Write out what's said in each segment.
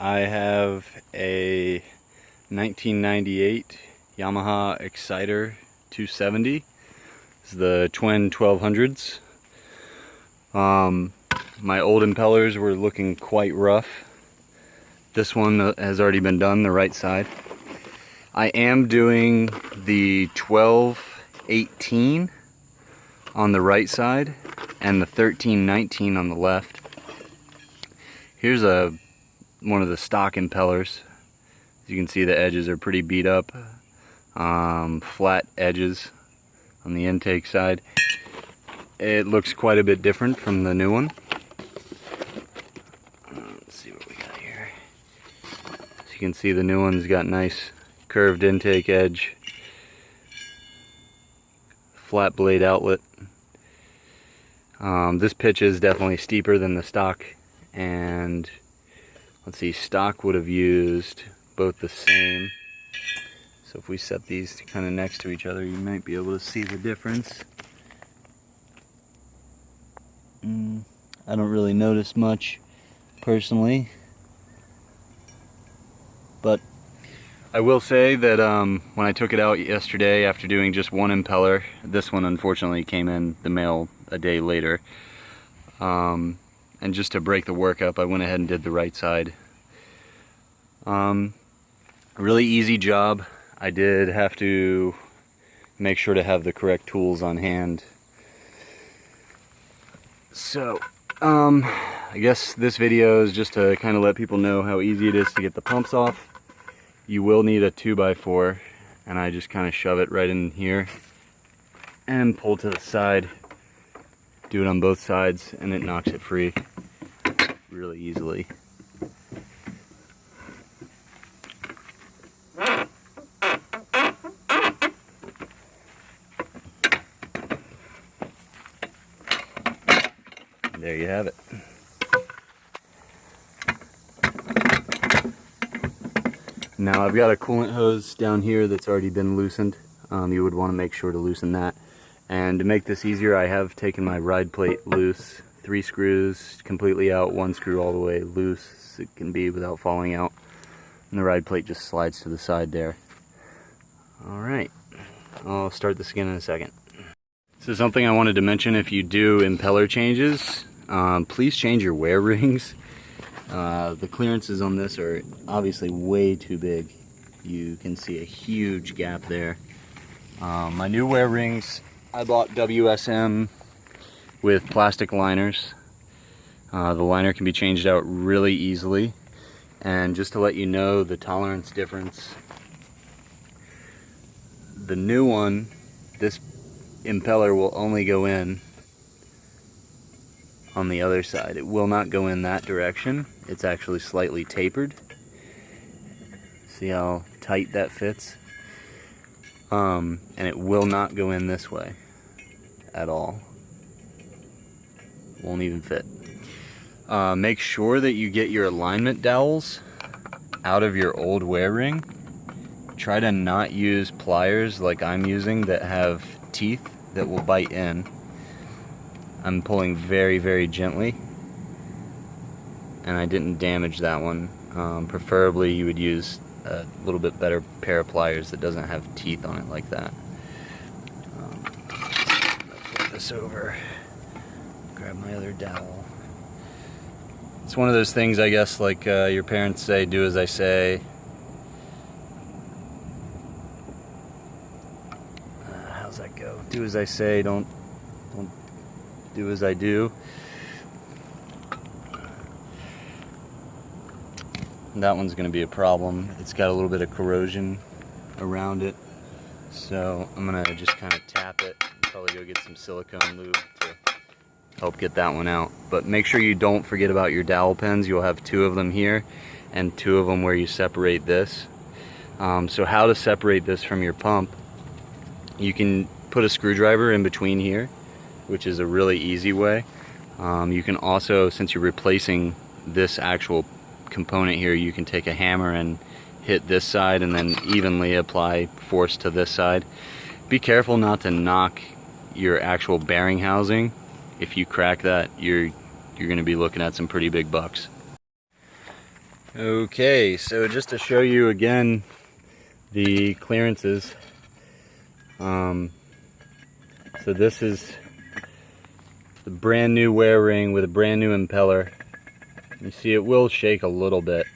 I have a 1998 Yamaha Exciter 270. It's the twin 1200s. My old impellers were looking quite rough. This one has already been done, the right side. I am doing the 1218 on the right side and the 1319 on the left. Here's one of the stock impellers. As you can see, the edges are pretty beat up. Flat edges on the intake side. It looks quite a bit different from the new one. Let's see what we got here. As you can see, the new one's got nice curved intake edge, flat blade outlet. This pitch is definitely steeper than the stock, and let's see, stock would have used both the same. So if we set these kind of next to each other, you might be able to see the difference. I don't really notice much personally, but I will say that when I took it out yesterday after doing just one impeller, this one unfortunately came in the mail a day later, and just to break the work up, I went ahead and did the right side. Really easy job. I did have to make sure to have the correct tools on hand. So I guess this video is just to kind of let people know how easy it is to get the pumps off. You will need a 2x4, and I just kind of shove it right in here and pull to the side. Do it on both sides and it knocks it free really easily. There you have it. Now I've got a coolant hose down here that's already been loosened. You would want to make sure to loosen that. And to make this easier, I have taken my ride plate loose. 3 screws completely out, 1 screw all the way loose as it can be without falling out. And the ride plate just slides to the side there. Alright, I'll start this again in a second. So something I wanted to mention, if you do impeller changes, please change your wear rings. The clearances on this are obviously way too big. You can see a huge gap there. My new wear rings, I bought WSM with plastic liners. The liner can be changed out really easily. And just to let you know the tolerance difference, the new one, this impeller will only go in on the other side. It will not go in that direction. It's actually slightly tapered. See how tight that fits? And it will not go in this way at all. Won't even fit. Make sure that you get your alignment dowels out of your old wear ring. Try to not use pliers like I'm using that have teeth that will bite in. I'm pulling very, very gently, and I didn't damage that one. Preferably you would use a little bit better pair of pliers that doesn't have teeth on it like that. Flip this over, grab my other dowel. It's one of those things, I guess, like your parents say, do as I say. How's that go? Do as I say, don't do as I do. That one's going to be a problem. It's got a little bit of corrosion around it, so I'm going to just kind of tap it and probably go get some silicone lube to help get that one out. But make sure you don't forget about your dowel pins. You'll have 2 of them here and 2 of them where you separate this. So how to separate this from your pump, you can put a screwdriver in between here, which is a really easy way. You can also, since you're replacing this actual component here, you can take a hammer and hit this side and then evenly apply force to this side. Be careful not to knock your actual bearing housing. If you crack that, you're going to be looking at some pretty big bucks. Okay, so just to show you again the clearances. So this is the brand new wear ring with a brand new impeller. You see it will shake a little bit,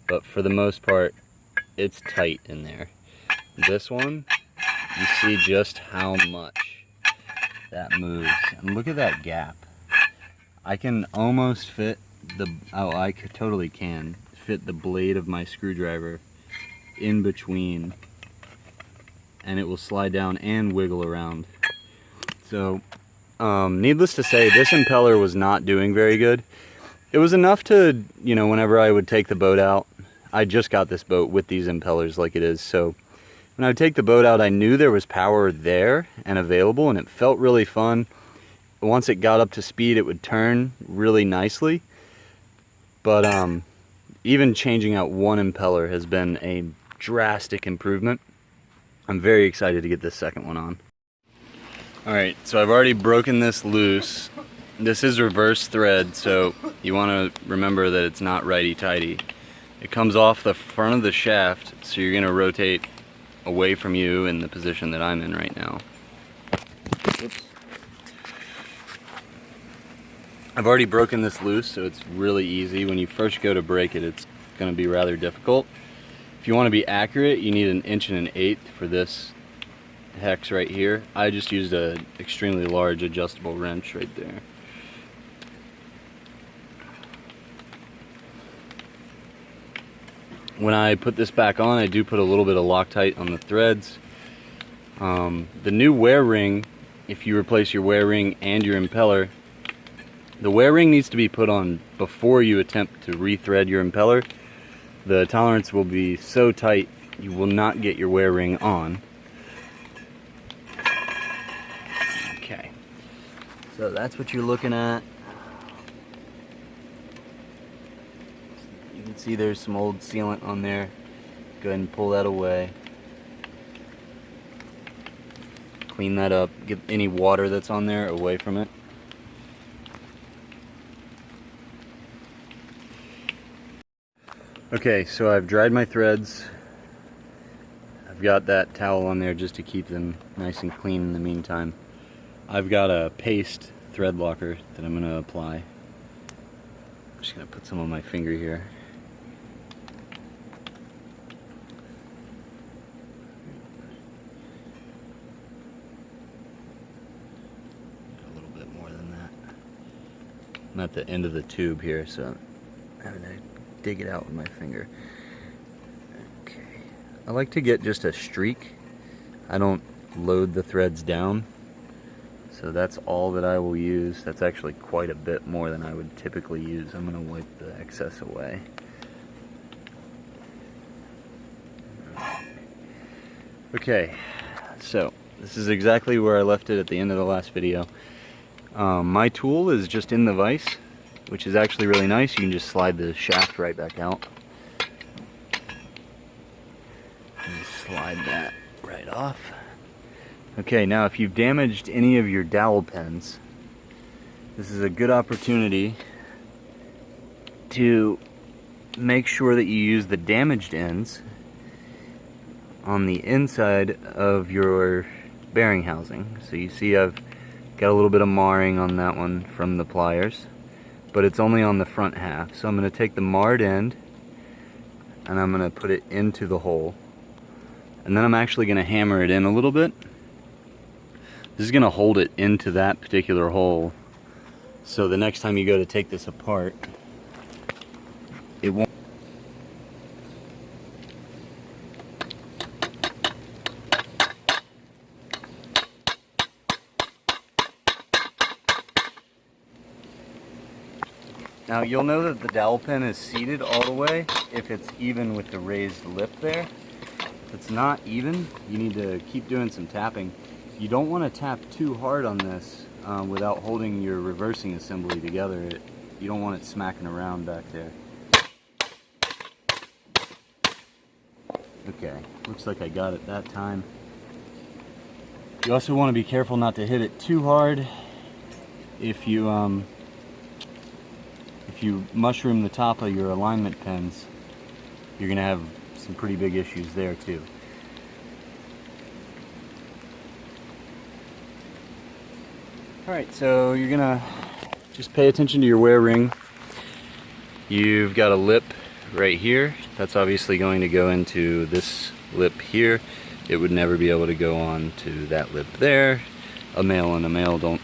but for the most part it's tight in there. This one, you see just how much that moves. And look at that gap. I can almost fit I totally can fit the blade of my screwdriver in between, and it will slide down and wiggle around. So needless to say, this impeller was not doing very good. It was enough to, you know, whenever I would take the boat out, I just got this boat with these impellers like it is, so when I would take the boat out, I knew there was power there and available, and it felt really fun. Once it got up to speed, it would turn really nicely. But even changing out one impeller has been a drastic improvement. I'm very excited to get this second one on. Alright, so I've already broken this loose. This is reverse thread, so you want to remember that it's not righty-tighty. It comes off the front of the shaft, so you're going to rotate away from you in the position that I'm in right now. Oops. I've already broken this loose, so it's really easy. When you first go to break it, it's going to be rather difficult. If you want to be accurate, you need 1 1/8" for this hex right here. I just used an extremely large adjustable wrench right there. When I put this back on, I do put a little bit of Loctite on the threads. The new wear ring, if you replace your wear ring and your impeller, the wear ring needs to be put on before you attempt to rethread your impeller. The tolerance will be so tight you will not get your wear ring on. Okay, so that's what you're looking at. You can see there's some old sealant on there. Go ahead and pull that away. Clean that up. Get any water that's on there away from it. Okay, so I've dried my threads. I've got that towel on there just to keep them nice and clean in the meantime. I've got a paste thread locker that I'm going to apply. I'm just going to put some on my finger here. A little bit more than that. I'm at the end of the tube here, so I'm having to dig it out with my finger. Okay. I like to get just a streak. I don't load the threads down. So that's all that I will use. That's actually quite a bit more than I would typically use. I'm going to wipe the excess away. Okay, so this is exactly where I left it at the end of the last video. My tool is just in the vise, which is actually really nice. You can just slide the shaft right back out. And slide that right off. Okay, now if you've damaged any of your dowel pins, this is a good opportunity to make sure that you use the damaged ends on the inside of your bearing housing. So you see I've got a little bit of marring on that one from the pliers, but it's only on the front half. So I'm going to take the marred end and I'm going to put it into the hole, and then I'm actually going to hammer it in a little bit. This is going to hold it into that particular hole, so the next time you go to take this apart, it won't. Now you'll know that the dowel pin is seated all the way if it's even with the raised lip there. If it's not even, you need to keep doing some tapping. You don't want to tap too hard on this without holding your reversing assembly together. You don't want it smacking around back there. Okay, looks like I got it that time. You also want to be careful not to hit it too hard. If you if you mushroom the top of your alignment pins, you're going to have some pretty big issues there too. Alright, so you're going to just pay attention to your wear ring. You've got a lip right here. That's obviously going to go into this lip here. It would never be able to go on to that lip there. A male and a male don't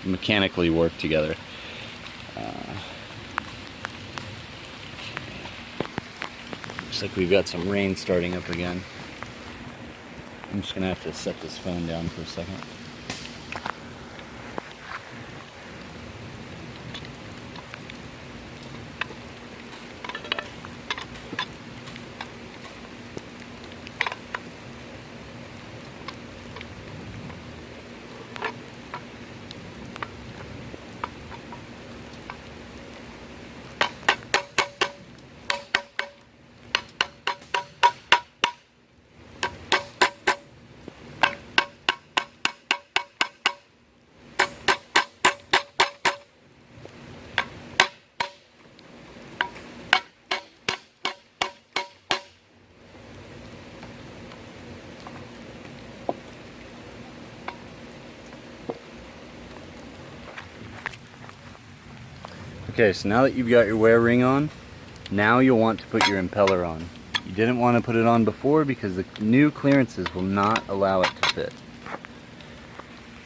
mechanically work together. Looks like we've got some rain starting up again. I'm just gonna have to set this phone down for a second. Okay, so now that you've got your wear ring on, now you'll want to put your impeller on. You didn't want to put it on before because the new clearances will not allow it to fit.